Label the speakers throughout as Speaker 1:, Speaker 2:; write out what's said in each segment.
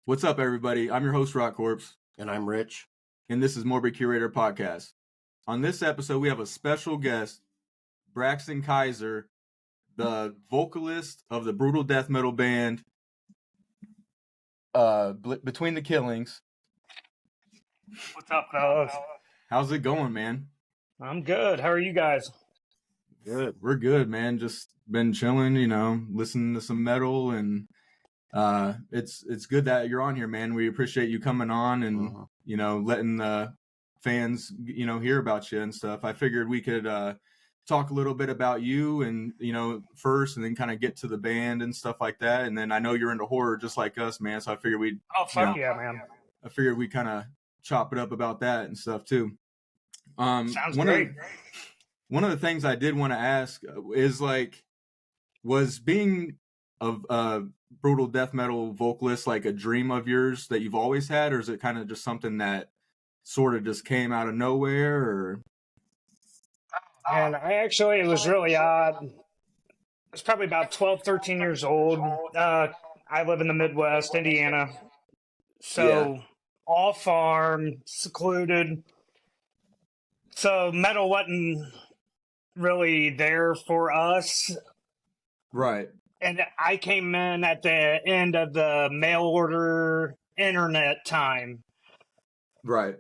Speaker 1: What's up, everybody? I'm your host, RotKorpse.
Speaker 2: And I'm Rich.
Speaker 1: And this is Morbid Curator Podcast. On this episode, we have a special guest, Braxton Kaiser, the vocalist of the brutal death metal band Between the Killings.
Speaker 3: What's up, fellas?
Speaker 1: How's it going, man?
Speaker 3: I'm good. How are you guys?
Speaker 1: Good. We're good, man. Just been chilling, listening to some metal, and it's good that you're on here, man. We appreciate you coming on and letting the fans hear about you and stuff. I figured we could talk a little bit about you and first, and then kind of get to the band and stuff like that. And then I know you're into horror just like us, man. So I figured we'd
Speaker 3: yeah, man.
Speaker 1: I figured we kind of chop it up about that and stuff too.
Speaker 3: Sounds great.
Speaker 1: One of the things I did want to ask is, was being a brutal death metal vocalist like a dream of yours that you've always had, or is it kind of just something that sort of just came out of nowhere? Or
Speaker 3: And it was really odd. I was probably about 12, 13 years old. I live in the Midwest, Indiana. So all farm, secluded. So metal wasn't really there for us.
Speaker 1: Right.
Speaker 3: And I came in at the end of the mail order internet time.
Speaker 1: Right.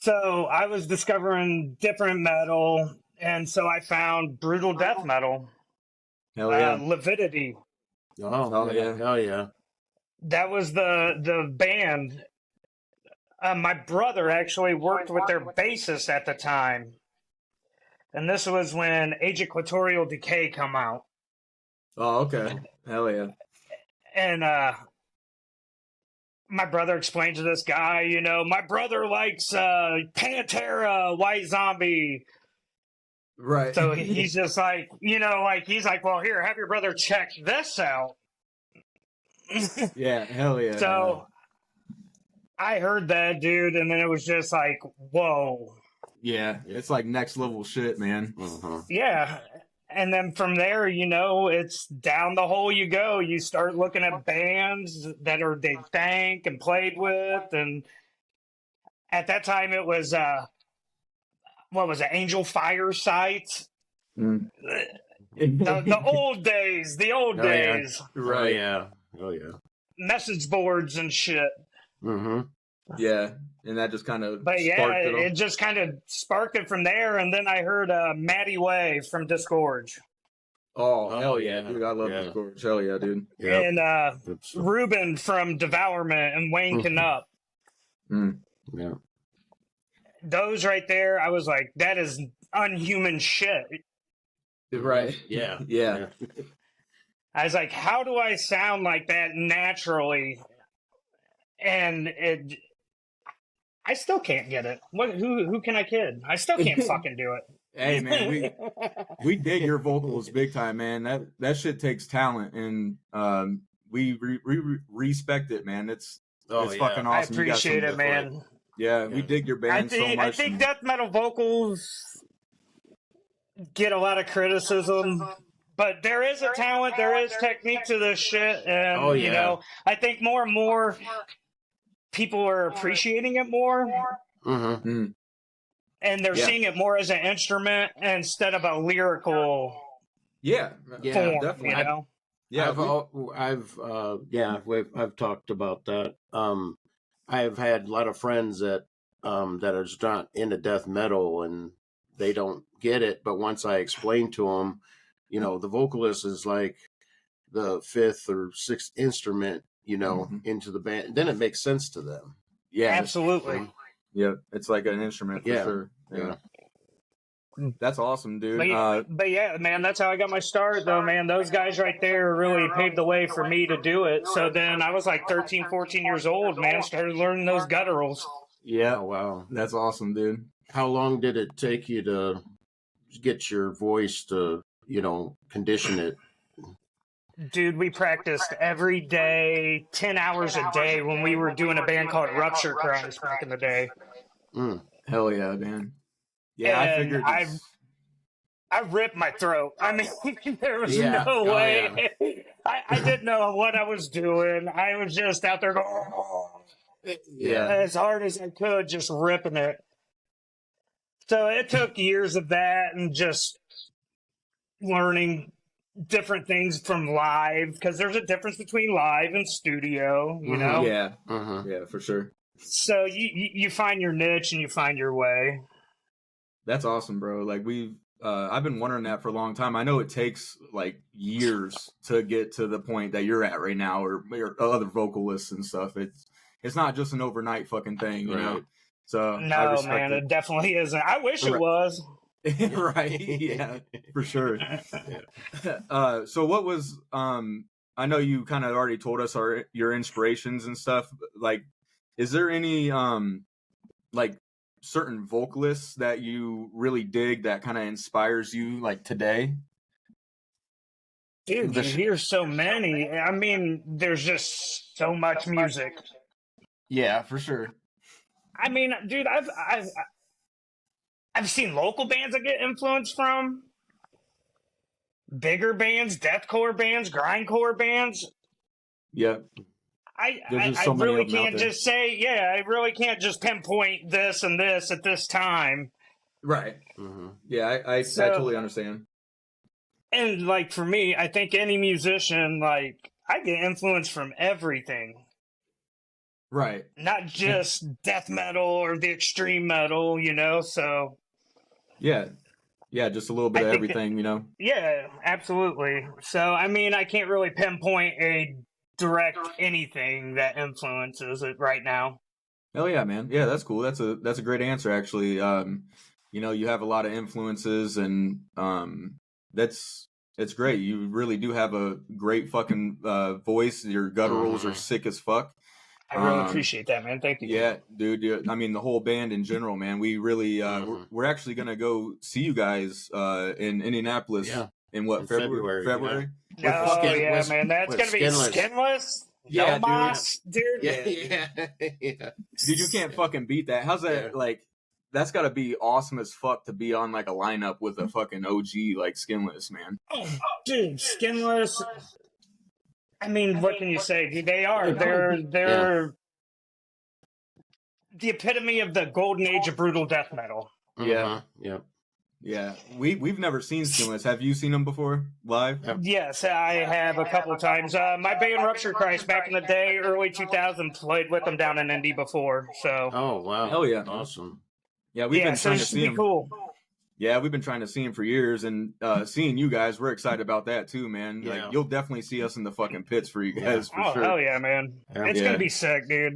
Speaker 3: So I was discovering different metal, and so I found brutal death metal.
Speaker 1: Hell yeah.
Speaker 3: Lividity.
Speaker 2: Oh yeah. Hell yeah.
Speaker 3: That was the band. My brother actually worked with their bassist at the time. And this was when Age Equatorial Decay come out.
Speaker 1: Oh, okay. Hell yeah.
Speaker 3: And my brother explained to this guy, my brother likes Pantera, White Zombie.
Speaker 1: Right.
Speaker 3: So he's just like, he's like, well, here, have your brother check this out.
Speaker 1: Yeah, hell yeah.
Speaker 3: So I heard that, dude, and then it was just like, whoa.
Speaker 1: Yeah, it's like next level shit, man.
Speaker 3: Yeah. And then from there, it's down the hole you go. You start looking at bands that they thank and played with. And at that time, it was, what was it, Angel Firesight?
Speaker 1: Mm.
Speaker 3: The old days, days.
Speaker 1: Right.
Speaker 2: Oh, yeah.
Speaker 3: Message boards and shit.
Speaker 2: Mm-hmm.
Speaker 1: Yeah, and that just kind of
Speaker 3: it just kind of sparked it from there. And then I heard Matty Way from Disgorge.
Speaker 1: Oh, hell yeah, dude. I love Disgorge. Hell yeah, dude.
Speaker 2: Yep.
Speaker 3: And Ruben from Devourment and Wayne Knupp.
Speaker 1: Mm.
Speaker 2: Yeah.
Speaker 3: Those right there, I was like, that is unhuman shit.
Speaker 1: Right.
Speaker 2: Yeah.
Speaker 1: Yeah.
Speaker 3: I was like, how do I sound like that naturally? And I still can't get it. Who can I kid? I still can't fucking do it.
Speaker 1: Hey man, we dig your vocals big time, man. That shit takes talent, and we respect it, man. It's fucking awesome.
Speaker 3: I appreciate it, man.
Speaker 1: We dig your band so much.
Speaker 3: I think death metal vocals get a lot of criticism, but there is a talent, there is technique to this shit, and I think more and more people are appreciating it more.
Speaker 2: Mm-hmm.
Speaker 1: Mm.
Speaker 3: And they're seeing it more as an instrument instead of a lyrical form,
Speaker 1: definitely.
Speaker 2: I've talked about that. I've had a lot of friends that are just not into death metal and they don't get it. But once I explain to them, the vocalist is like the fifth or sixth instrument, into the band, then it makes sense to them.
Speaker 3: Yeah, absolutely.
Speaker 1: Yeah, it's like an instrument for sure. Yeah. That's awesome, dude.
Speaker 3: But yeah, man, that's how I got my start, though, man. Those guys right there really paved the way for me to do it. So then I was like 13, 14 years old, man, started learning those gutturals.
Speaker 1: Yeah.
Speaker 2: Oh, wow.
Speaker 1: That's awesome, dude.
Speaker 2: How long did it take you to get your voice to, condition it?
Speaker 3: Dude, we practiced every day, 10 hours a day when we were doing a band called Rupture Crimes back in the day.
Speaker 2: Mm.
Speaker 1: Hell yeah, man. Yeah,
Speaker 3: and
Speaker 1: I figured.
Speaker 3: I ripped my throat. I mean, there was no way. I didn't know what I was doing. I was just out there going, as hard as I could, just ripping it. So it took years of that and just learning different things from live, because there's a difference between live and studio, you know?
Speaker 1: Yeah. Yeah, for sure.
Speaker 3: So you find your niche and you find your way.
Speaker 1: That's awesome, bro. Like I've been wondering that for a long time. I know it takes like years to get to the point that you're at right now, or other vocalists and stuff. It's not just an overnight fucking thing, you know? So
Speaker 3: no, man, it definitely isn't. I wish it was.
Speaker 1: Right. Yeah, for sure. So what was, I know you kind of already told us your inspirations and stuff. Like, is there any, like, certain vocalists that you really dig that kind of inspires you, like, today?
Speaker 3: Dude, you hear so many. I mean, there's just so much music.
Speaker 1: Yeah, for sure.
Speaker 3: I mean, dude, I've seen local bands I get influence from, bigger bands, deathcore bands, grindcore bands.
Speaker 1: Yep.
Speaker 3: I really can't just say, I really can't just pinpoint this and this at this time.
Speaker 1: Right. Yeah, I totally understand.
Speaker 3: And like for me, I think any musician, like, I get influence from everything.
Speaker 1: Right.
Speaker 3: Not just death metal or the extreme metal, you know, so.
Speaker 1: Yeah. Yeah, just a little bit of everything, you know?
Speaker 3: Yeah, absolutely. So, I mean, I can't really pinpoint a direct anything that influences it right now.
Speaker 1: Oh yeah, man. Yeah, that's cool. That's a great answer, actually. You know, you have a lot of influences, and it's great. You really do have a great fucking voice. Your gutturals are sick as fuck.
Speaker 3: I really appreciate that, man. Thank you.
Speaker 1: Yeah, dude. I mean, the whole band in general, man. We really, we're actually gonna go see you guys in Indianapolis in February?
Speaker 3: Man. Oh yeah, man. That's gonna be skinless.
Speaker 1: Yeah,
Speaker 3: dude.
Speaker 1: Yeah. Dude, you can't fucking beat that. How's that? Like, that's gotta be awesome as fuck to be on like a lineup with a fucking OG like Skinless, man.
Speaker 3: Oh, dude, Skinless. I mean, what can you say? Dude, they are. They're the epitome of the golden age of brutal death metal.
Speaker 1: Yeah. Yeah. We've never seen Skinless. Have you seen them before live?
Speaker 3: Yes, I have a couple of times. My band Rupture Christ back in the day, early 2000, played with them down in Indy before. So.
Speaker 2: Oh wow!
Speaker 1: Hell yeah!
Speaker 2: Awesome.
Speaker 1: Yeah, we've been trying to see them.
Speaker 3: Cool.
Speaker 1: Yeah, we've been trying to see him for years, and seeing you guys, we're excited about that too, man.
Speaker 2: Yeah.
Speaker 1: Like, you'll definitely see us in the fucking pits for you guys, for sure.
Speaker 3: Hell yeah, man! It's gonna be sick, dude.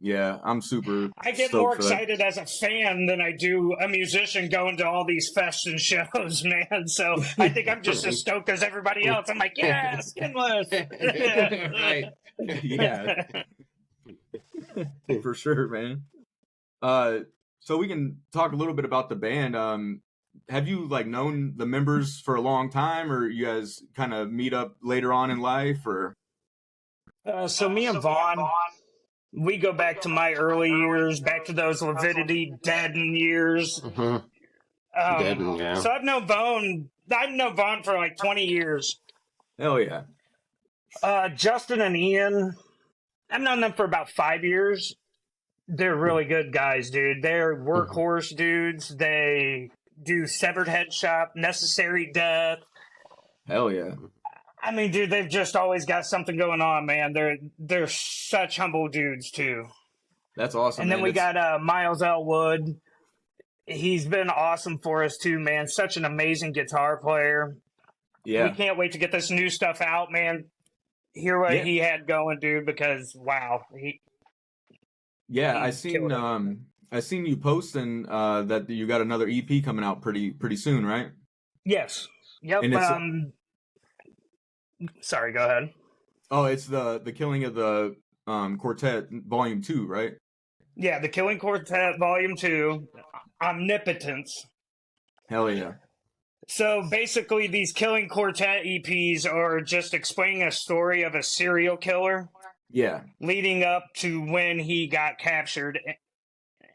Speaker 1: Yeah, I'm super.
Speaker 3: I get more excited as a fan than I do a musician going to all these fests and shows, man. So I think I'm just as stoked as everybody else. I'm like, yeah, Skinless.
Speaker 1: Right. Yeah. For sure, man. So we can talk a little bit about the band. Have you like known the members for a long time, or you guys kind of meet up later on in life, or?
Speaker 3: So me and Vaughn, we go back to my early years, back to those Leviticity Deaden years.
Speaker 2: Deaden, yeah.
Speaker 3: So I've known Vaughn for like 20 years.
Speaker 1: Hell yeah.
Speaker 3: Justin and Ian, I've known them for about 5 years. They're really good guys, dude. They're workhorse dudes. They do Severed Head Shop, Necessary Death.
Speaker 1: Hell yeah.
Speaker 3: I mean, dude, they've just always got something going on, man. They're such humble dudes too.
Speaker 1: That's awesome.
Speaker 3: And then we got Miles Elwood. He's been awesome for us too, man. Such an amazing guitar player.
Speaker 1: Yeah.
Speaker 3: We can't wait to get this new stuff out, man. Hear what he had going, dude, because wow.
Speaker 1: I seen you posting that you got another EP coming out pretty soon, right?
Speaker 3: Yes. Yep. Sorry, go ahead.
Speaker 1: Oh, it's the Killing of the Quartet Volume 2, right?
Speaker 3: Yeah, the Killing Quartet Volume 2, Omnipotence.
Speaker 1: Hell yeah.
Speaker 3: So basically, these Killing Quartet EPs are just explaining a story of a serial killer.
Speaker 1: Yeah.
Speaker 3: Leading up to when he got captured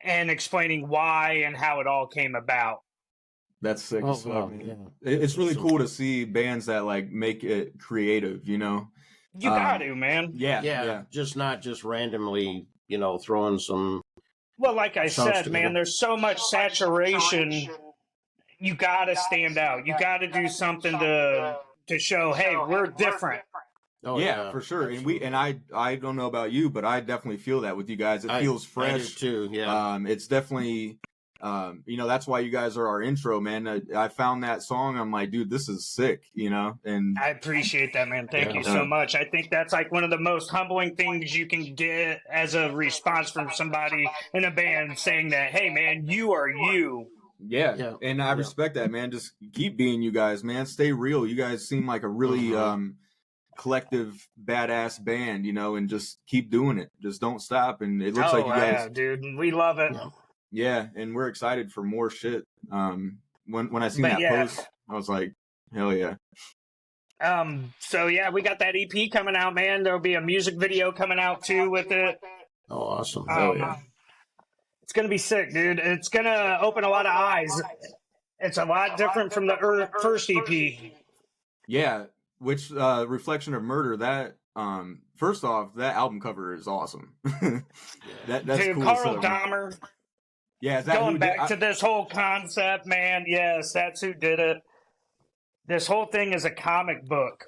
Speaker 3: and explaining why and how it all came about.
Speaker 1: That's sick.
Speaker 2: Wow. Yeah.
Speaker 1: It's really cool to see bands that like make it creative, you know?
Speaker 3: You got to, man.
Speaker 1: Yeah.
Speaker 2: Just not just randomly, throwing some.
Speaker 3: Well, like I said, man, there's so much saturation. You got to stand out. You got to do something to show, hey, we're different.
Speaker 1: Oh yeah, for sure. Absolutely. And I don't know about you, but I definitely feel that with you guys. It feels fresh.
Speaker 2: I do too. Yeah.
Speaker 1: It's definitely, that's why you guys are our intro, man. I found that song. I'm like, dude, this is sick, and
Speaker 3: I appreciate that, man. Thank you so much. I think that's like one of the most humbling things you can get as a response from somebody in a band saying that, hey, man, you are you.
Speaker 1: Yeah. And I respect that, man. Just keep being you guys, man. Stay real. You guys seem like a really, collective badass band, and just keep doing it. Just don't stop. And it looks like you guys,
Speaker 3: dude, we love it.
Speaker 1: Yeah, and we're excited for more shit. When I seen that post, I was like, hell yeah.
Speaker 3: So yeah, we got that EP coming out, man. There'll be a music video coming out too with it.
Speaker 2: Oh, awesome. Hell yeah.
Speaker 3: It's gonna be sick, dude. It's gonna open a lot of eyes. It's a lot different from the first EP.
Speaker 1: Yeah. Which Reflection of Murder, that first off, that album cover is awesome. That's
Speaker 3: dude,
Speaker 1: cool.
Speaker 3: Carl Dahmer.
Speaker 1: Yeah, is that
Speaker 3: going back to this whole concept, man. Yes, that's who did it. This whole thing is a comic book.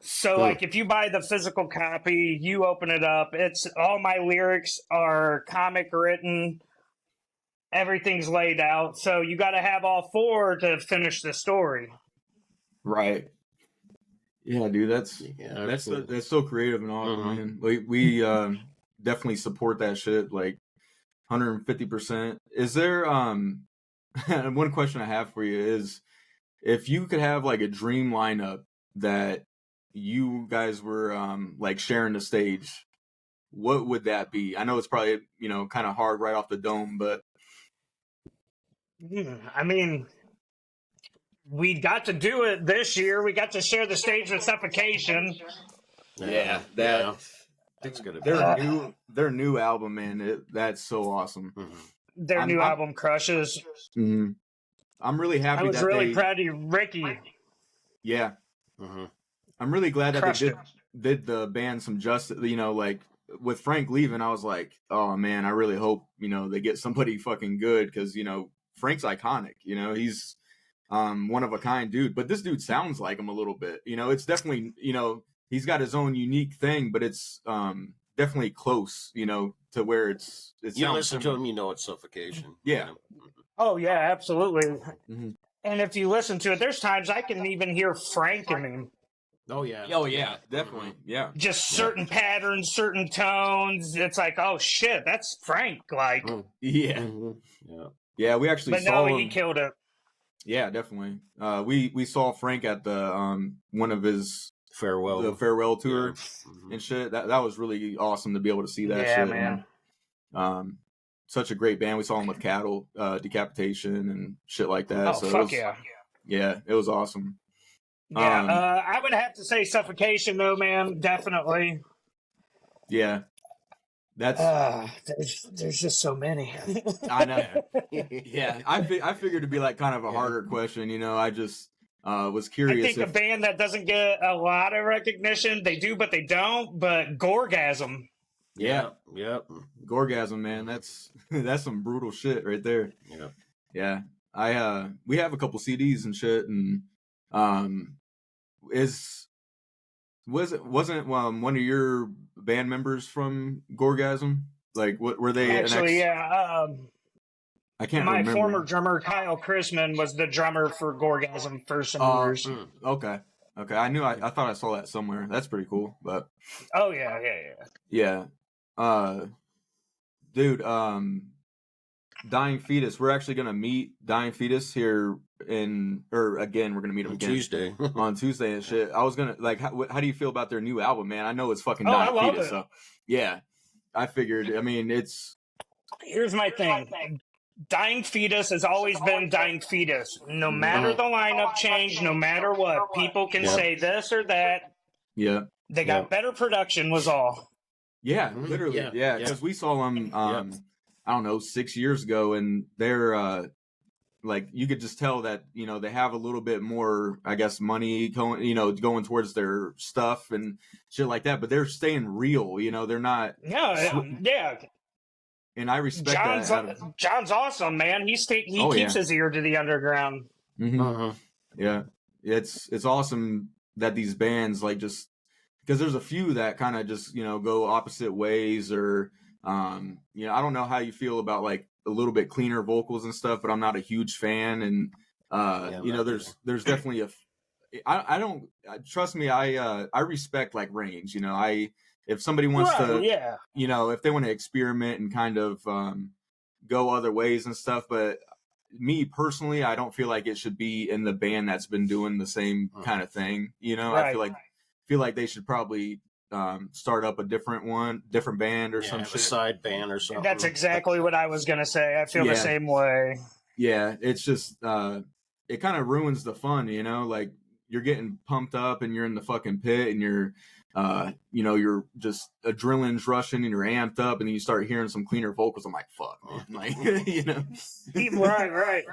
Speaker 3: So like if you buy the physical copy, you open it up, it's all my lyrics are comic written. Everything's laid out. So you got to have all four to finish the story.
Speaker 1: Right. Yeah, dude, that's so creative and awesome, man. We definitely support that shit, like 150%. Is there one question I have for you is, if you could have like a dream lineup that you guys were like sharing the stage, what would that be? I know it's probably kind of hard right off the dome, but
Speaker 3: I mean, we got to do it this year. We got to share the stage with Suffocation.
Speaker 1: Yeah,
Speaker 2: it's gonna
Speaker 1: be their new album, man. That's so awesome.
Speaker 3: Their new album crushes.
Speaker 1: Mm-hmm. I'm really happy.
Speaker 3: I was really proud of you, Ricky.
Speaker 1: Yeah, I'm really glad that they did the band some justice. Like with Frank leaving, I was like, oh man, I really hope they get somebody fucking good, because Frank's iconic. He's one of a kind dude, but this dude sounds like him a little bit. It's definitely he's got his own unique thing, but it's definitely close. To where it's
Speaker 2: you listen to him, it's Suffocation.
Speaker 1: Yeah.
Speaker 3: Oh yeah, absolutely. And if you listen to it, there's times I can even hear Frank in him.
Speaker 2: Oh yeah.
Speaker 1: Oh yeah, definitely. Yeah.
Speaker 3: Just certain patterns, certain tones. It's like, oh shit, that's Frank. Like,
Speaker 1: yeah. Yeah, we actually saw him.
Speaker 3: He killed it.
Speaker 1: Yeah, definitely. We saw Frank at the one of his farewell tour and shit. That was really awesome to be able to see that shit.
Speaker 3: Man.
Speaker 1: And, such a great band. We saw him with Cattle, Decapitation and shit like that.
Speaker 3: Oh,
Speaker 1: so
Speaker 3: fuck
Speaker 1: yeah, it was awesome.
Speaker 3: Yeah, I would have to say Suffocation though, man. Definitely.
Speaker 1: Yeah. That's
Speaker 3: there's just so many.
Speaker 1: I know. Yeah, I figured it'd be like kind of a harder question. I just was curious.
Speaker 3: I think a band that doesn't get a lot of recognition, they do, but they don't. But Gorgasm.
Speaker 1: Yeah. Gorgasm, man. That's some brutal shit right there. Yeah. We have a couple CDs and shit, and wasn't one of your band members from Gorgasm? Like, what were they?
Speaker 3: Actually, yeah.
Speaker 1: I can't remember.
Speaker 3: My former drummer Kyle Chrisman was the drummer for Gorgasm for some years.
Speaker 1: Okay. I thought I saw that somewhere. That's pretty cool. But
Speaker 3: yeah.
Speaker 1: Dude, Dying Fetus. We're actually gonna meet Dying Fetus here we're gonna meet him again
Speaker 2: Tuesday
Speaker 1: on Tuesday and shit. I was gonna how do you feel about their new album, man? I know it's fucking Dying Fetus, so yeah. I figured. I mean,
Speaker 3: here's my thing. Dying Fetus has always been Dying Fetus. No matter the lineup change, no matter what, people can say this or that.
Speaker 1: Yeah,
Speaker 3: they got better production. Was all.
Speaker 1: Yeah, literally. Yeah, because we saw them. I don't know, 6 years ago, and they're like you could just tell that, you know, they have a little bit more, I guess, money going, you know, going towards their stuff and shit like that, but they're staying real, you know, they're not.
Speaker 3: Yeah.
Speaker 1: And I respect that.
Speaker 3: John's awesome, man. He keeps his ear to the underground.
Speaker 1: Mm-hmm. Yeah. It's awesome that these bands like just, because there's a few that kind of just, you know, go opposite ways or, you know, I don't know how you feel about like a little bit cleaner vocals and stuff, but I'm not a huge fan. And, you know, there's definitely I don't, trust me, I respect like range, you know, if somebody wants to, you know, if they want to experiment and kind of, go other ways and stuff, but me personally, I don't feel like it should be in the band that's been doing the same kind of thing. You know, I feel like they should probably start up a different band or some shit.
Speaker 2: A side band or something.
Speaker 3: That's exactly what I was gonna say. I feel the same way.
Speaker 1: Yeah, it's just it kind of ruins the fun, you know, like you're getting pumped up and you're in the fucking pit and you're you know, you're just adrenaline's rushing and you're amped up and then you start hearing some cleaner vocals. I'm like, fuck, man. Like, you know.
Speaker 3: Right.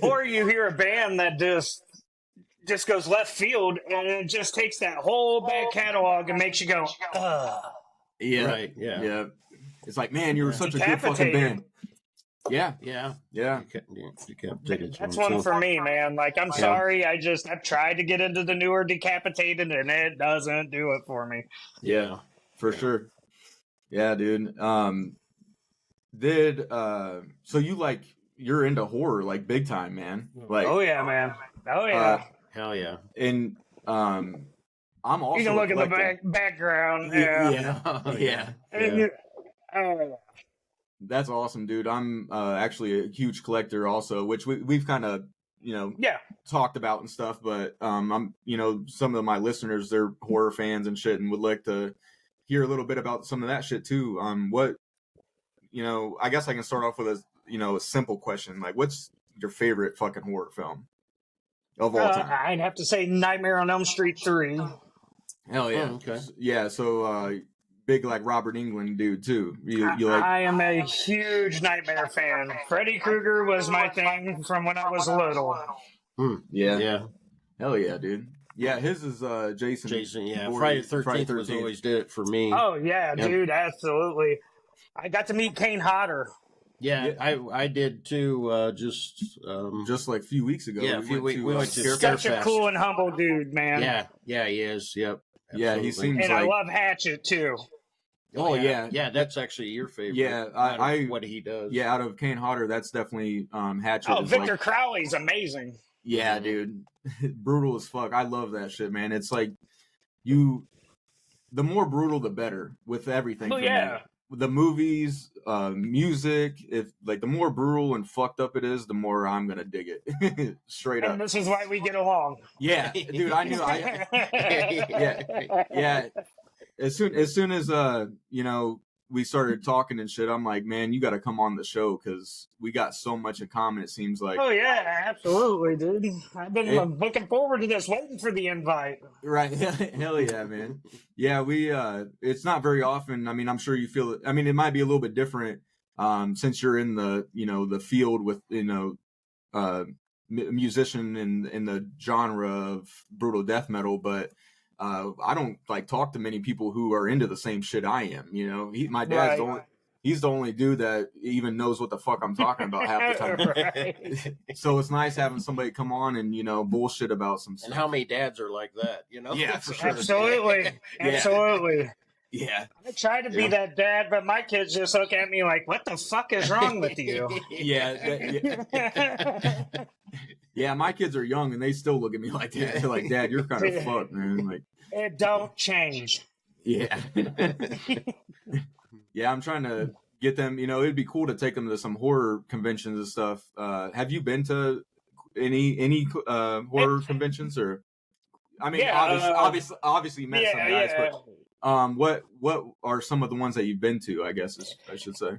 Speaker 3: Or you hear a band that just goes left field and it just takes that whole back catalog and makes you go,
Speaker 1: Yeah. Right. Yeah. It's like, man, you were such a good fucking band. Yeah.
Speaker 3: That's one for me, man. Like, I'm sorry. I've tried to get into the newer Decapitated and it doesn't do it for me.
Speaker 1: Yeah, for sure. Yeah, dude. So you're into horror like big time, man. Like,
Speaker 3: oh yeah, man. Oh yeah.
Speaker 2: Hell yeah.
Speaker 1: And I'm also,
Speaker 3: you can look at the background.
Speaker 1: Yeah. That's awesome, dude. I'm actually a huge collector also, which we've kind of, you know, talked about and stuff, but I'm, you know, some of my listeners, they're horror fans and shit and would like to hear a little bit about some of that shit too. What, you know, I guess I can start off with a simple question. Like, what's your favorite fucking horror film of all time?
Speaker 3: I'd have to say Nightmare on Elm Street 3.
Speaker 1: Hell yeah. Okay. Yeah. So, big like Robert Englund dude too. You like?
Speaker 3: I am a huge Nightmare fan. Freddy Krueger was my thing from when I was little.
Speaker 1: Yeah. Hell yeah, dude. Yeah, his is Jason.
Speaker 2: Yeah. Friday the 13th was always did it for me.
Speaker 3: Oh yeah, dude, absolutely. I got to meet Kane Hodder.
Speaker 2: Yeah, I did too. Just
Speaker 1: like a few weeks ago.
Speaker 2: Yeah, we went to
Speaker 3: such a cool and humble dude, man.
Speaker 2: Yeah, he is. Yep.
Speaker 1: Absolutely. Yeah, he seems
Speaker 3: and I love Hatchet too.
Speaker 2: Oh yeah, that's actually your favorite.
Speaker 1: Yeah,
Speaker 2: what he does.
Speaker 1: Yeah, out of Kane Hodder, that's definitely Hatchet.
Speaker 3: Oh, Victor Crowley's amazing.
Speaker 1: Yeah, dude, brutal as fuck. I love that shit, man. It's like the more brutal, the better with everything.
Speaker 3: Oh yeah.
Speaker 1: The movies, music, if like the more brutal and fucked up it is, the more I'm gonna dig it. Straight up.
Speaker 3: And this is why we get along.
Speaker 1: Yeah, dude, I knew. Yeah. As soon as you know, we started talking and shit, I'm like, man, you got to come on the show because we got so much in common. It seems like.
Speaker 3: Oh yeah, absolutely, dude. I've been looking forward to this, waiting for the invite.
Speaker 1: Right, hell yeah, man. Yeah, we. It's not very often. I mean, I'm sure you feel it. I mean, it might be a little bit different since you're in the the field with musician in the genre of brutal death metal, but. I don't like talk to many people who are into the same shit I am. You know, my dad's he's the only dude that even knows what the fuck I'm talking about half the time. So it's nice having somebody come on and bullshit about some stuff.
Speaker 2: And how many dads are like that?
Speaker 1: Yeah, for sure.
Speaker 3: Absolutely, absolutely.
Speaker 1: Yeah,
Speaker 3: I try to be that dad, but my kids just look at me like, "What the fuck is wrong with you?"
Speaker 1: Yeah, my kids are young and they still look at me like that. They're like, "Dad, you're kind of fucked, man." Like,
Speaker 3: it don't change.
Speaker 1: Yeah. Yeah, I'm trying to get them. It'd be cool to take them to some horror conventions and stuff. Have you been to any horror conventions or? I mean, obviously you met some guys, but what are some of the ones that you've been to? I guess I should say.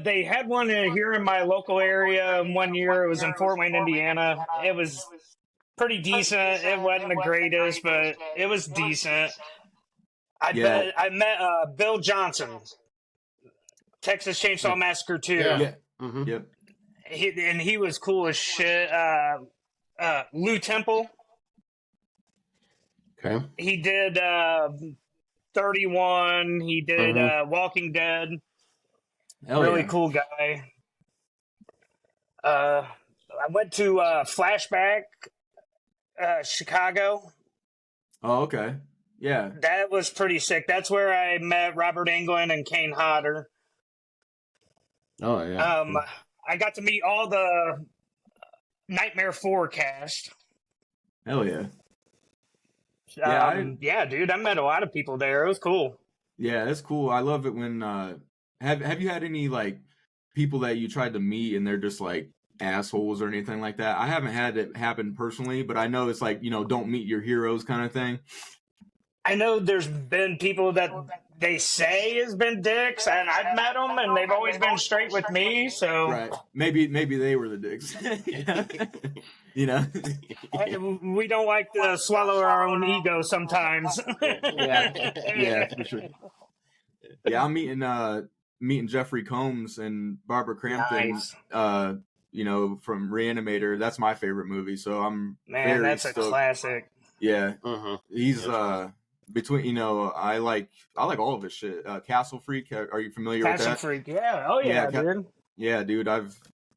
Speaker 3: They had one here in my local area 1 year. It was in Fort Wayne, Indiana. It was pretty decent. It wasn't the greatest, but it was decent. I met Bill Johnson, Texas Chainsaw Massacre 2.
Speaker 1: Yeah. Mm-hmm. Yep.
Speaker 3: He was cool as shit. Lou Temple.
Speaker 2: Okay.
Speaker 3: He did 31. He did Walking Dead.
Speaker 1: Hell
Speaker 3: Really
Speaker 1: yeah.
Speaker 3: cool guy. I went to Flashback, Chicago.
Speaker 1: Oh, okay. Yeah.
Speaker 3: That was pretty sick. That's where I met Robert Englund and Kane Hodder.
Speaker 2: Oh yeah.
Speaker 3: I got to meet all the Nightmare 4 cast.
Speaker 1: Hell yeah.
Speaker 3: Yeah, dude, I met a lot of people there. It was cool.
Speaker 1: Yeah, that's cool. I love it when have you had any like people that you tried to meet and they're just like assholes or anything like that? I haven't had it happen personally, but I know it's like, don't meet your heroes kind of thing.
Speaker 3: I know there's been people that they say has been dicks, and I've met them, and they've always been straight with me. So
Speaker 1: right, maybe they were the dicks.
Speaker 3: We don't like to swallow our own ego sometimes.
Speaker 1: yeah, for sure. Yeah, I'm meeting Jeffrey Combs and Barbara Crampton.
Speaker 3: Nice.
Speaker 1: From Reanimator. That's my favorite movie. So I'm
Speaker 3: that's a classic.
Speaker 1: Yeah, he's between I like all of his shit. Castle Freak. Are you familiar with that?
Speaker 3: Castle Freak. Yeah. Oh yeah, dude.
Speaker 1: Yeah, dude.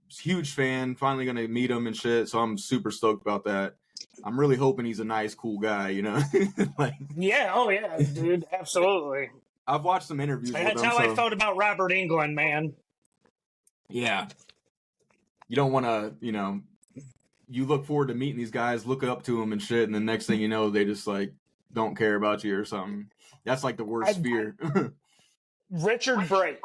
Speaker 1: Huge fan. Finally gonna meet him and shit. So I'm super stoked about that. I'm really hoping he's a nice, cool guy. Like. Yeah.
Speaker 3: Oh yeah, dude. Absolutely.
Speaker 1: I've watched some interviews with him.
Speaker 3: That's how I felt about Robert Englund, man.
Speaker 1: Yeah. You don't want to, you look forward to meeting these guys, look up to them and shit, and the next thing you know, they just like don't care about you or something. That's like the worst fear.
Speaker 3: Richard Brake.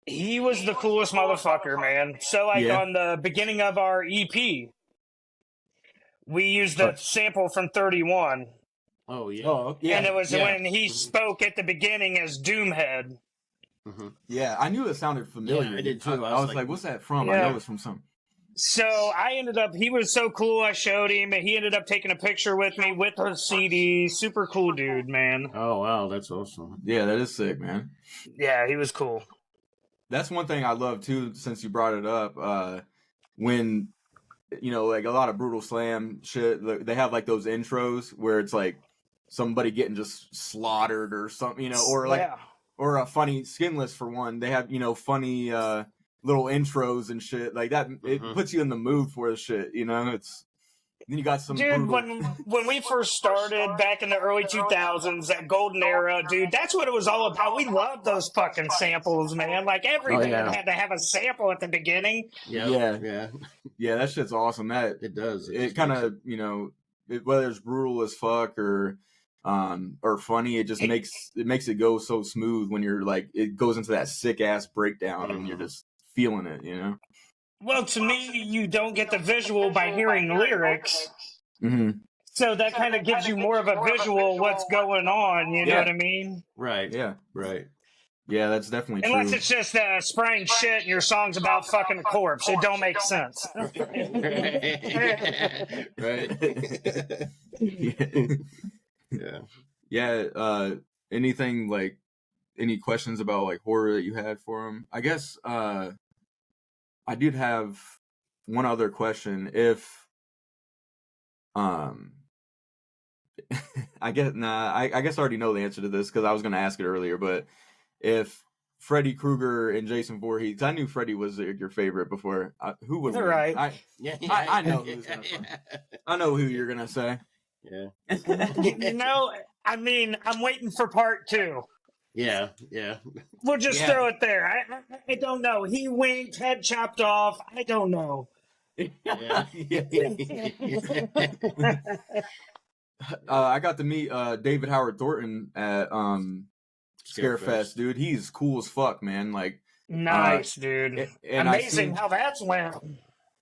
Speaker 3: He was the coolest motherfucker, man. So on the beginning of our EP, we used the sample from 31.
Speaker 2: Oh yeah.
Speaker 1: Oh yeah.
Speaker 3: And it was when he spoke at the beginning as Doomhead.
Speaker 1: Yeah, I knew it sounded familiar.
Speaker 2: Yeah, I did too.
Speaker 1: I was like, what's that from?
Speaker 3: Yeah.
Speaker 1: I know it's from something.
Speaker 3: So he was so cool. I showed him, and he ended up taking a picture with me with a CD. Super cool dude, man.
Speaker 2: Oh, wow. That's awesome.
Speaker 1: Yeah, that is sick, man.
Speaker 3: Yeah, he was cool.
Speaker 1: That's one thing I love, too, since you brought it up. When, like a lot of Brutal Slam shit, they have like those intros where it's like somebody getting just slaughtered or something, or like, or a funny Skinless for one. They have, funny little intros and shit like that. It puts you in the mood for the shit, it's. Then you got some.
Speaker 3: Dude, when we first started back in the early 2000s, that golden era, dude, that's what it was all about. We loved those fucking samples, man. Like every band had to have a sample at the beginning.
Speaker 1: Yeah. That shit's awesome. That
Speaker 2: it does.
Speaker 1: It kind of whether it's brutal as fuck or funny, it just makes it go so smooth when you're like it goes into that sick ass breakdown and you're just feeling it,
Speaker 3: Well, to me, you don't get the visual by hearing lyrics. So that kind of gives you more of a visual what's going on, you know what I mean?
Speaker 2: Right.
Speaker 1: Yeah.
Speaker 2: Right.
Speaker 1: Yeah, that's definitely
Speaker 3: Unless
Speaker 1: true.
Speaker 3: it's just spraying shit and your song's about fucking a corpse. It don't make sense.
Speaker 1: Right. Yeah. Anything like any questions about like horror that you had for him? I guess I did have one other question. If I guess I guess I already know the answer to this because I was going to ask it earlier. But if Freddy Krueger and Jason Voorhees, I knew Freddy was your favorite before. Who would?
Speaker 3: Right.
Speaker 1: I know who's gonna. I know who you're gonna say.
Speaker 2: Yeah.
Speaker 3: I mean, I'm waiting for part 2.
Speaker 2: Yeah.
Speaker 3: We'll just throw it there. I don't know. He winked, head chopped off. I don't know.
Speaker 1: I got to meet David Howard Thornton at Scarefest, dude. He's cool as fuck, man. Like
Speaker 3: nice, dude. And amazing how that's went.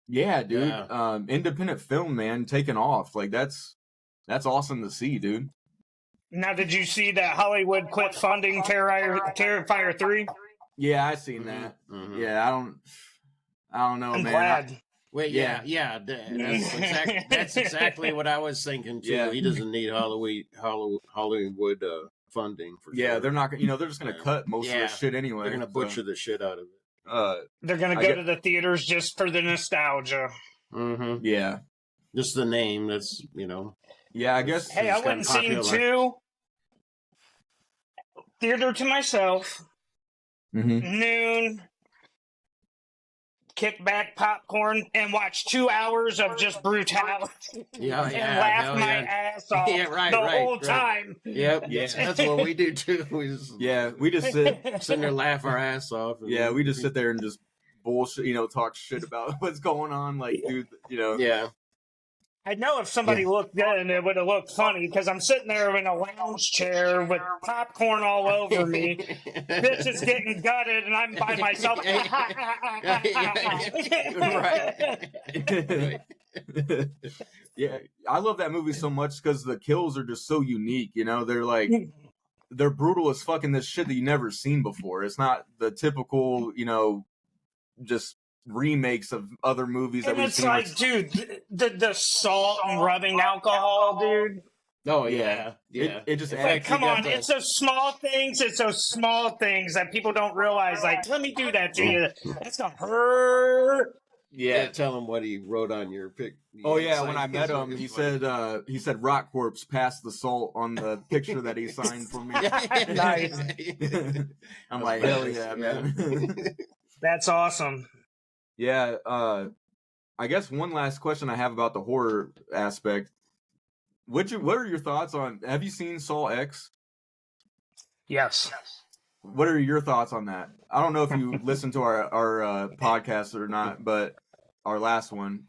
Speaker 1: Yeah, dude. Yeah. Independent film, man, taking off. Like that's awesome to see, dude.
Speaker 3: Now, did you see that Hollywood quit funding Terrifier 3?
Speaker 1: Yeah, I seen that. Yeah, I don't know,
Speaker 3: I'm
Speaker 1: man.
Speaker 3: glad.
Speaker 2: Wait, yeah. That's exactly what I was thinking too. Yeah. He doesn't need Hollywood funding for sure.
Speaker 1: They're not. They're just gonna cut most of the shit anyway.
Speaker 2: They're gonna butcher the shit out of it.
Speaker 3: They're gonna go to the theaters just for the nostalgia.
Speaker 2: Mm-hmm.
Speaker 1: Yeah.
Speaker 2: Just the name. That's
Speaker 1: Yeah, I guess.
Speaker 3: Hey, I went and seen 2. Theater to myself. Noon. Kick back popcorn and watch 2 hours of just brutality. And laugh my ass off the whole time.
Speaker 2: Yep. Yeah. That's what we do too. We just sit there and laugh our ass off.
Speaker 1: Yeah, we just sit there and just bullshit, talk shit about what's going on. Like, dude,
Speaker 2: Yeah.
Speaker 3: I know if somebody looked in, it would have looked funny because I'm sitting there in a lounge chair with popcorn all over me. Bitch is getting gutted, and I'm by myself.
Speaker 1: Right. Yeah, I love that movie so much because the kills are just so unique. They're like they're brutal as fucking this shit that you never seen before. It's not the typical, just remakes of other movies that we've seen.
Speaker 3: It's like, dude, the salt and rubbing alcohol, dude.
Speaker 2: Oh yeah.
Speaker 1: It just
Speaker 3: adds. Like, come on, it's those small things. It's those small things that people don't realize. Like, let me do that to you. That's gonna hurt.
Speaker 2: Yeah, tell him what he wrote on your pic.
Speaker 1: Oh yeah, when I met him, he said RotKorpse passed the salt on the picture that he signed for me.
Speaker 3: Nice.
Speaker 1: I'm like, hell yeah, man.
Speaker 3: That's awesome.
Speaker 1: Yeah, I guess one last question I have about the horror aspect. What are your thoughts on? Have you seen Saw X?
Speaker 3: Yes.
Speaker 1: What are your thoughts on that? I don't know if you listened to our podcast or not, but our last one.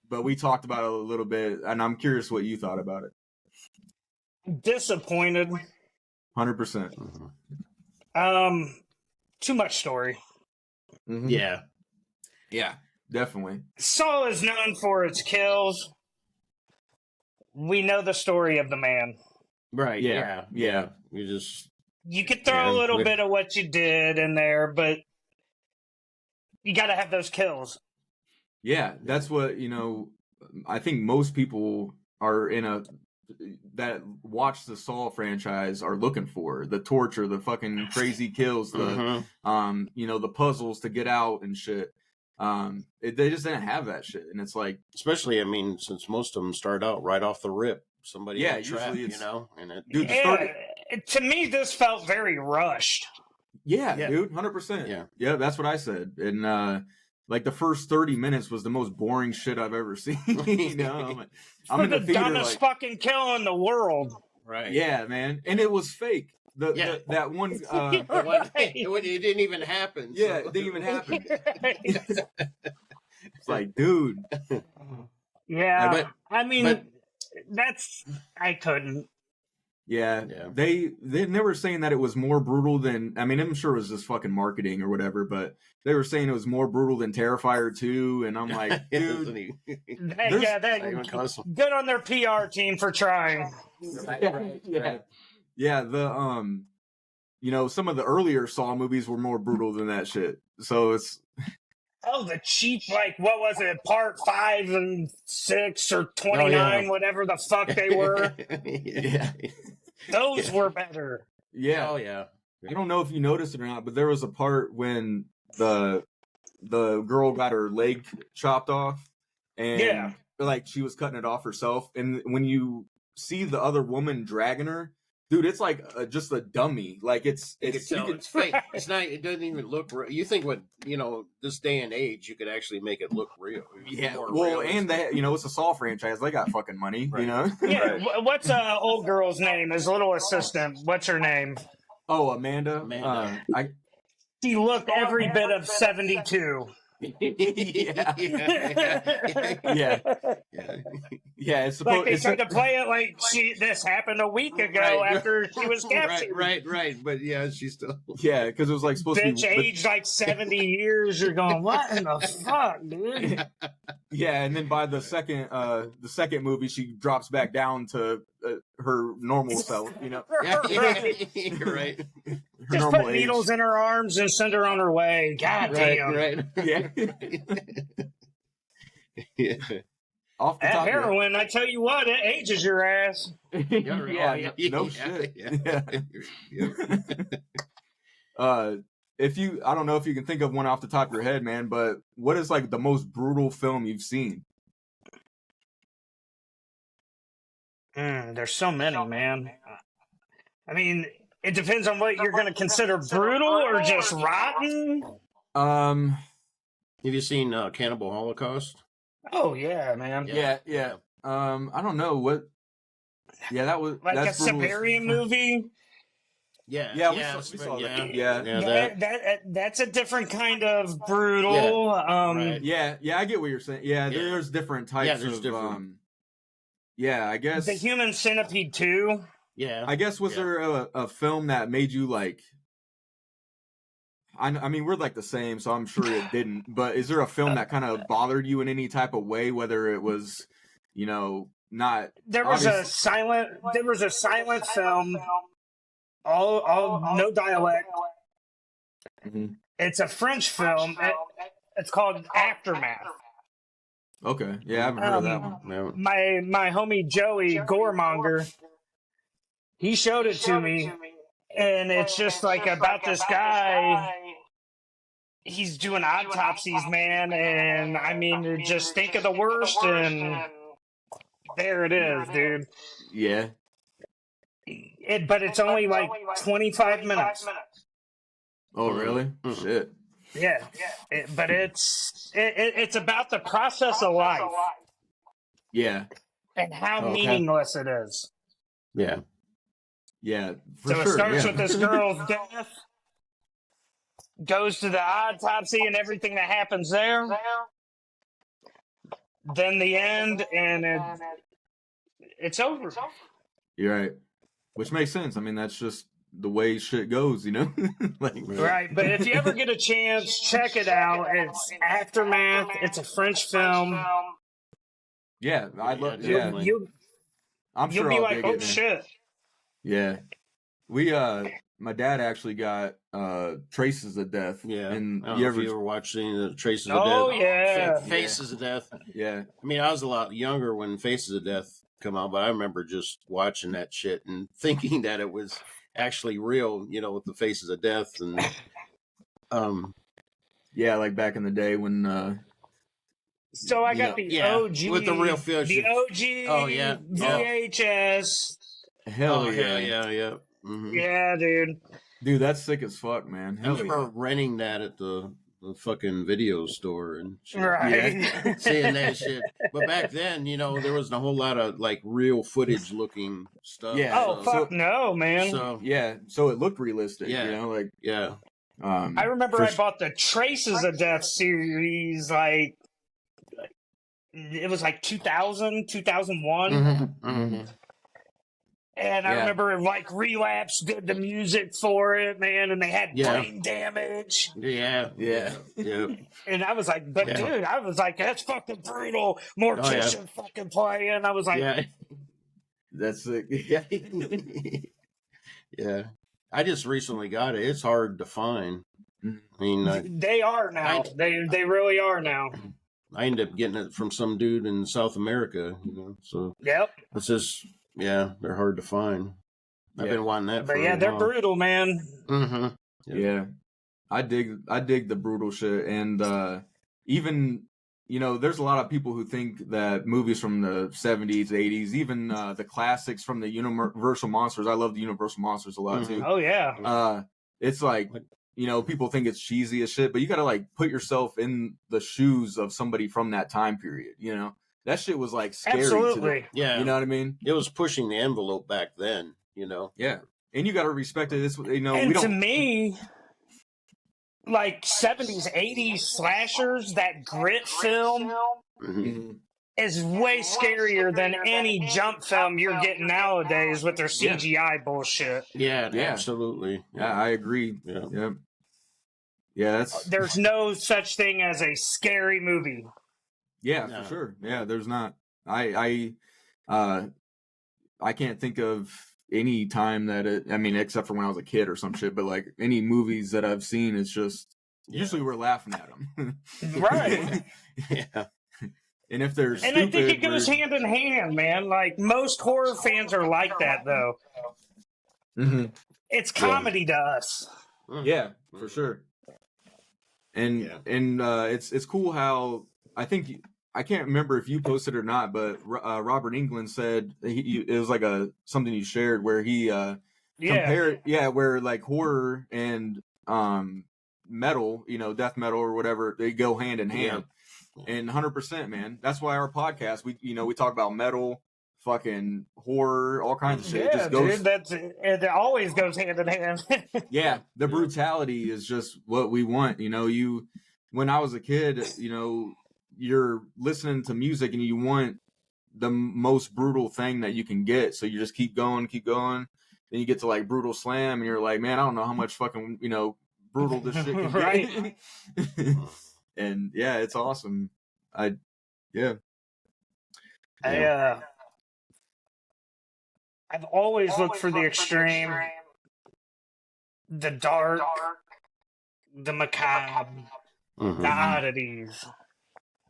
Speaker 1: But we talked about it a little bit, and I'm curious what you thought about it.
Speaker 3: Disappointed.
Speaker 1: 100%.
Speaker 3: Too much story.
Speaker 1: Mm-hmm. Yeah, definitely.
Speaker 3: Saw is known for its kills. We know the story of the man.
Speaker 2: Right.
Speaker 1: Yeah.
Speaker 3: You could throw a little bit of what you did in there, but you got to have those kills.
Speaker 1: Yeah, that's what, I think most people are that watch the Saw franchise are looking for. The torture, the fucking crazy kills, the the puzzles to get out and shit. They just didn't have that shit, and it's like,
Speaker 2: especially, since most of them start out right off the rip, somebody in a trap,
Speaker 3: to me, this felt very rushed.
Speaker 1: Yeah, dude, 100%. Yeah, that's what I said, and like the first 30 minutes was the most boring shit I've ever seen. I'm in the theater,
Speaker 3: dumbest fucking kill in the world.
Speaker 2: Right?
Speaker 1: Yeah, man, and it was fake. That one,
Speaker 2: it didn't even happen.
Speaker 1: Yeah, it didn't even happen. It's like, dude.
Speaker 3: Yeah, I couldn't.
Speaker 1: Yeah. They were saying that it was more brutal than. I'm sure it was just fucking marketing or whatever, but they were saying it was more brutal than Terrifier 2, and I'm like, dude.
Speaker 3: Good on their PR team for trying.
Speaker 1: Right. Yeah, some of the earlier Saw movies were more brutal than that shit. So it's
Speaker 3: the cheap, like, what was it, part 5 and 6 or 29, whatever the fuck they were. Those were better.
Speaker 1: Yeah.
Speaker 2: Oh yeah.
Speaker 1: I don't know if you noticed it or not, but there was a part when the girl got her leg chopped off, and like she was cutting it off herself, and when you see the other woman dragging her, dude, it's like just a dummy. Like it's
Speaker 2: fake. It's not. It doesn't even look real. You think this day and age, you could actually make it look real.
Speaker 1: Yeah. Well, and that it's a Saw franchise. They got fucking money.
Speaker 2: Right.
Speaker 3: Yeah. Right. What's old girl's name? His little assistant. What's her name?
Speaker 1: Oh, Amanda.
Speaker 3: She looked every bit of 72.
Speaker 1: Yeah. It's supposed.
Speaker 3: Like they tried to play it like this happened a week ago after she was captured.
Speaker 2: Right. But yeah, she's still.
Speaker 1: Yeah, because it was like supposed to be.
Speaker 3: Aged like 70 years. You're going, what in the fuck, dude?
Speaker 1: Yeah, and then by the second movie, she drops back down to her normal self.
Speaker 2: Right.
Speaker 3: Just put needles in her arms and send her on her way. God damn.
Speaker 2: Right.
Speaker 1: Yeah. Off the
Speaker 3: that
Speaker 1: top
Speaker 3: heroin, I tell you what, it ages your ass.
Speaker 1: No shit. I don't know if you can think of one off the top of your head, man, but what is like the most brutal film you've seen?
Speaker 3: There's so many, man. I mean, it depends on what you're going to consider brutal or just rotten.
Speaker 2: Have you seen Cannibal Holocaust?
Speaker 3: Oh yeah, man.
Speaker 1: Yeah. I don't know what. Yeah,
Speaker 3: that's a Siberian movie.
Speaker 1: Yeah, we saw that.
Speaker 3: That's a different kind of brutal.
Speaker 1: Yeah, I get what you're saying. Yeah, there's different types of.
Speaker 2: Different.
Speaker 1: I guess
Speaker 3: the Human Centipede 2.
Speaker 1: Yeah, I guess was there a film that made you like? I mean, we're like the same, so I'm sure it didn't. But is there a film that kind of bothered you in any type of way, whether it was, not?
Speaker 3: There was a silent film. All no dialect.
Speaker 1: Mm-hmm.
Speaker 3: It's a French film. It's called Aftermath.
Speaker 1: Okay, yeah, I haven't heard of that one.
Speaker 3: My homie Joey Goremonger, he showed it to me, and it's just like about this guy. He's doing autopsies, man, and I mean, just think of the worst, and there it is, dude.
Speaker 1: Yeah.
Speaker 3: But it's only like 25 minutes.
Speaker 1: Oh, really? Shit.
Speaker 3: Yeah. But it's about the process of life.
Speaker 1: Yeah.
Speaker 3: And how meaningless it is.
Speaker 1: Yeah. Yeah.
Speaker 3: So it starts with this girl's death, goes to the autopsy and everything that happens there. Then the end, and it's over.
Speaker 1: You're right. Which makes sense. I mean, that's just the way shit goes,
Speaker 3: Right. But if you ever get a chance, check it out. It's Aftermath. It's a French film.
Speaker 1: Yeah, I'd love.
Speaker 3: Yeah,
Speaker 1: I'm sure
Speaker 3: you'll be
Speaker 1: I'll
Speaker 3: like,
Speaker 1: dig
Speaker 3: oh
Speaker 1: it,
Speaker 3: shit.
Speaker 1: Yeah, we my dad actually got Traces of Death.
Speaker 2: Yeah,
Speaker 1: and
Speaker 2: if you ever watched any of the Traces of Death?
Speaker 3: Oh yeah,
Speaker 2: Faces of Death.
Speaker 1: Yeah,
Speaker 2: I mean, I was a lot younger when Faces of Death come out, but I remember just watching that shit and thinking that it was actually real, with the Faces of Death and
Speaker 1: like back in the day when
Speaker 3: so I got the OG
Speaker 2: with the real fish.
Speaker 3: The OG VHS.
Speaker 1: Hell
Speaker 2: yeah. Mm-hmm.
Speaker 3: Yeah, dude.
Speaker 1: Dude, that's sick as fuck, man.
Speaker 2: I remember renting that at the fucking video store and shit.
Speaker 3: Right.
Speaker 2: Seeing that shit. But back then, there wasn't a whole lot of like real footage looking stuff.
Speaker 3: Yeah. No, man.
Speaker 1: So it looked realistic.
Speaker 2: Yeah.
Speaker 3: I remember I bought the Traces of Death series like it was like 2000, 2001.
Speaker 2: Mm-hmm. Mm-hmm.
Speaker 3: And I remember like Relapse did the music for it, man, and they had brain damage.
Speaker 2: Yeah.
Speaker 3: And I was like, dude, I was like, that's fucking brutal. Mortician fucking playing. I was like,
Speaker 1: that's sick.
Speaker 2: Yeah. I just recently got it. It's hard to find. I mean,
Speaker 3: they are now. They really are now.
Speaker 2: I ended up getting it from some dude in South America, so it's just. Yeah, they're hard to find. I've been wanting that for a while.
Speaker 3: They're brutal, man.
Speaker 2: Mm-hmm.
Speaker 1: Yeah. I dig the brutal shit. And even, there's a lot of people who think that movies from the 70s, 80s, even the classics from the Universal Monsters, I love the Universal Monsters a lot too.
Speaker 3: Oh, yeah.
Speaker 1: It's like, people think it's cheesy as shit, but you got to like put yourself in the shoes of somebody from that time period, That shit was like scary.
Speaker 3: Absolutely.
Speaker 2: Yeah.
Speaker 1: You know what I mean?
Speaker 2: It was pushing the envelope back then,
Speaker 1: Yeah. And you got to respect it.
Speaker 3: And to me, like 70s, 80s slashers, that grit film is way scarier than any jump film you're getting nowadays with their CGI bullshit.
Speaker 2: Yeah, absolutely.
Speaker 1: Yeah, I agree. Yeah,
Speaker 3: there's no such thing as a scary movie.
Speaker 1: Yeah, for sure. Yeah, there's not. I can't think of any time that except for when I was a kid or some shit, but like any movies that I've seen, it's just usually we're laughing at them.
Speaker 3: Right.
Speaker 1: Yeah. And if they're
Speaker 3: stupid, I think it goes hand in hand, man. Like most horror fans are like that, though.
Speaker 1: Mm-hmm.
Speaker 3: It's comedy to us.
Speaker 1: Yeah, for sure. And it's cool how I can't remember if you posted or not, but Robert England said it was like something you shared where he compared where like horror and metal, death metal or whatever, they go hand in hand. And 100%, man. That's why our podcast, we talk about metal, fucking horror, all kinds of shit.
Speaker 3: Yeah, dude, it always goes hand in hand.
Speaker 1: Yeah, the brutality is just what we want. When I was a kid, you're listening to music and you want the most brutal thing that you can get. So you just keep going. Then you get to like Brutal Slam and you're like, man, I don't know how much fucking, brutal this shit can
Speaker 3: right.
Speaker 1: get. And yeah, it's awesome. I've
Speaker 3: always looked for the extreme, the dark, the macabre, the oddities.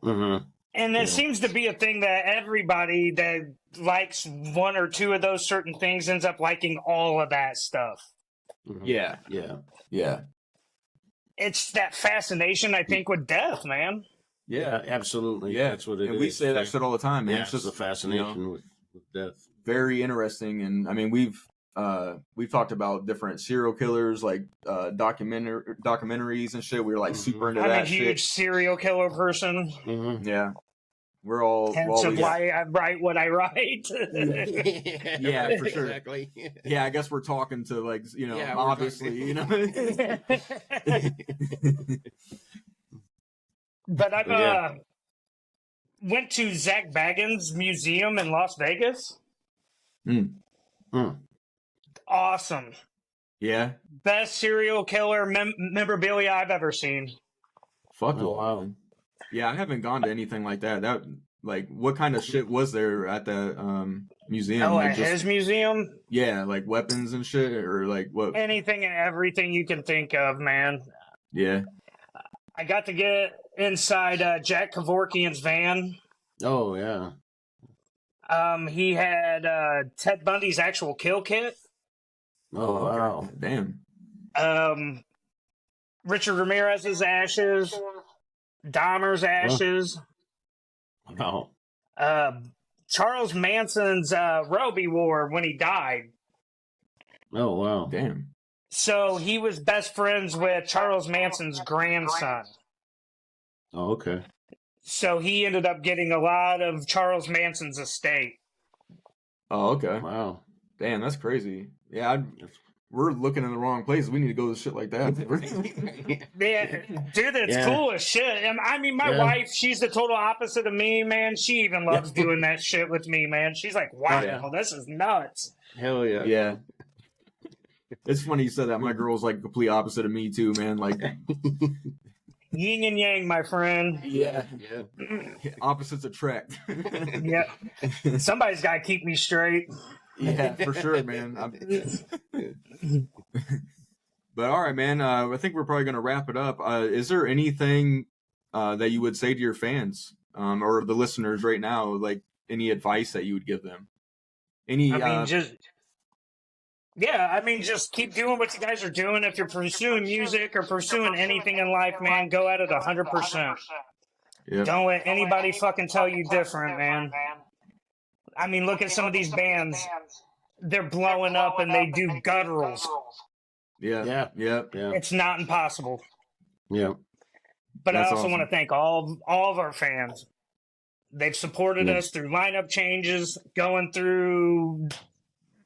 Speaker 2: Mm-hmm.
Speaker 3: And it seems to be a thing that everybody that likes one or two of those certain things ends up liking all of that stuff.
Speaker 2: Mm-hmm.
Speaker 1: Yeah.
Speaker 3: It's that fascination, I think, with death, man.
Speaker 2: Yeah, absolutely.
Speaker 1: Yeah,
Speaker 2: that's what it is.
Speaker 1: And we say that shit all the time, man.
Speaker 2: Yeah,
Speaker 1: it's just
Speaker 2: a fascination with death.
Speaker 1: Very interesting, and I mean we've talked about different serial killers, like documentaries and shit. We're like super into that shit.
Speaker 3: I'm a huge serial killer person.
Speaker 1: Mm-hmm. Yeah, we're all.
Speaker 3: Hence why I write what I write.
Speaker 1: Yeah, for sure.
Speaker 2: Exactly.
Speaker 1: Yeah, I guess we're talking to obviously,
Speaker 3: But I went to Zach Bagans' museum in Las Vegas. Awesome.
Speaker 1: Yeah.
Speaker 3: Best serial killer memorabilia I've ever seen.
Speaker 1: Fuck wow. Yeah, I haven't gone to anything like that. What kind of shit was there at the museum?
Speaker 3: Oh, at his museum?
Speaker 1: Yeah, like weapons and shit, or like what?
Speaker 3: Anything and everything you can think of, man.
Speaker 1: Yeah.
Speaker 3: I got to get inside Jack Kevorkian's van.
Speaker 2: Oh, yeah.
Speaker 3: He had Ted Bundy's actual kill kit.
Speaker 2: Oh, wow.
Speaker 1: Damn.
Speaker 3: Richard Ramirez's ashes. Dahmer's ashes.
Speaker 2: Wow.
Speaker 3: Charles Manson's robe he wore when he died.
Speaker 2: Oh, wow.
Speaker 1: Damn.
Speaker 3: So he was best friends with Charles Manson's grandson.
Speaker 2: Oh, okay.
Speaker 3: So he ended up getting a lot of Charles Manson's estate.
Speaker 1: Oh, okay.
Speaker 2: Wow.
Speaker 1: Damn, that's crazy. Yeah, we're looking in the wrong place. We need to go to shit like that.
Speaker 3: Yeah, dude, it's cool as shit. I mean, my wife, she's the total opposite of me, man. She even loves doing that shit with me, man. She's like, wow, this is nuts.
Speaker 2: Hell yeah.
Speaker 1: Yeah. It's funny you said that. My girl's like complete opposite of me too, man. Like
Speaker 3: yin and yang, my friend.
Speaker 1: Yeah. Opposites attract.
Speaker 3: Yeah. Somebody's got to keep me straight.
Speaker 1: Yeah, for sure, man. But all right, man. I think we're probably going to wrap it up. Is there anything that you would say to your fans or the listeners right now? Like any advice that you would give them?
Speaker 3: Just keep doing what you guys are doing. If you're pursuing music or pursuing anything in life, man, go at it 100%. Yep. Don't let anybody fucking tell you different, man. I mean, look at some of these bands. They're blowing up and they do gutturals.
Speaker 1: Yeah.
Speaker 3: It's not impossible.
Speaker 2: Yeah.
Speaker 3: But I also want to thank all of our fans. They've supported us through lineup changes, going through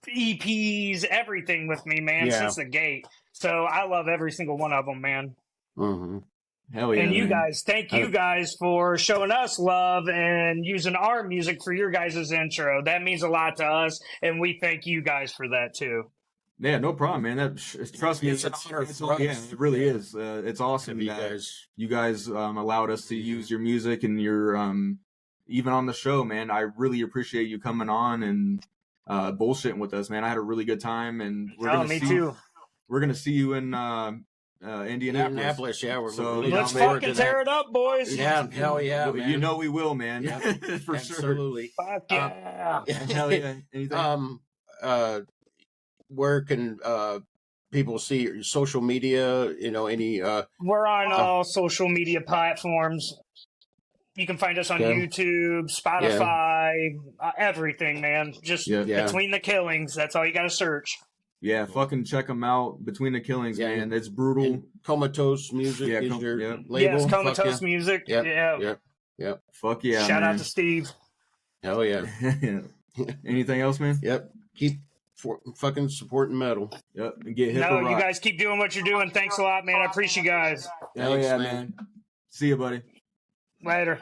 Speaker 3: EPs, everything with me, man, since the gate. So I love every single one of them, man.
Speaker 2: Mm-hmm.
Speaker 1: Hell yeah.
Speaker 3: And you guys, thank you guys for showing us love and using our music for your guys' intro. That means a lot to us, and we thank you guys for that too.
Speaker 1: Yeah, no problem, man. Trust me, it's an honor. Yeah, it really is. It's awesome that you guys allowed us to use your music and your even on the show, man. I really appreciate you coming on and bullshitting with us, man. I had a really good time, and
Speaker 3: me too.
Speaker 1: We're gonna see you in Indianapolis.
Speaker 2: Yeah,
Speaker 3: let's fucking tear it up, boys.
Speaker 2: Yeah, hell yeah, man.
Speaker 1: You know we will, man.
Speaker 2: Yeah,
Speaker 1: for
Speaker 2: absolutely.
Speaker 1: Sure.
Speaker 3: Fuck yeah.
Speaker 1: Hell yeah. Anything?
Speaker 2: Where can people see your social media? Any?
Speaker 3: We're on all social media platforms. You can find us on YouTube, Spotify, everything, man. Just Between the Killings. That's all you got to search.
Speaker 1: Yeah, fucking check them out. Between the Killings, man. It's brutal.
Speaker 2: And Comatose Music is your label?
Speaker 3: Yes, Comatose Music.
Speaker 2: Yep.
Speaker 1: Fuck yeah,
Speaker 3: Shout
Speaker 1: man.
Speaker 3: out to Steve.
Speaker 2: Hell yeah.
Speaker 1: Anything else, man?
Speaker 2: Yep. Keep fucking supporting metal.
Speaker 1: Yep. And get hip
Speaker 3: No, you guys keep doing what you're doing. Thanks a lot, man. I appreciate you guys.
Speaker 1: Hell yeah, man. See you, buddy.
Speaker 3: Later.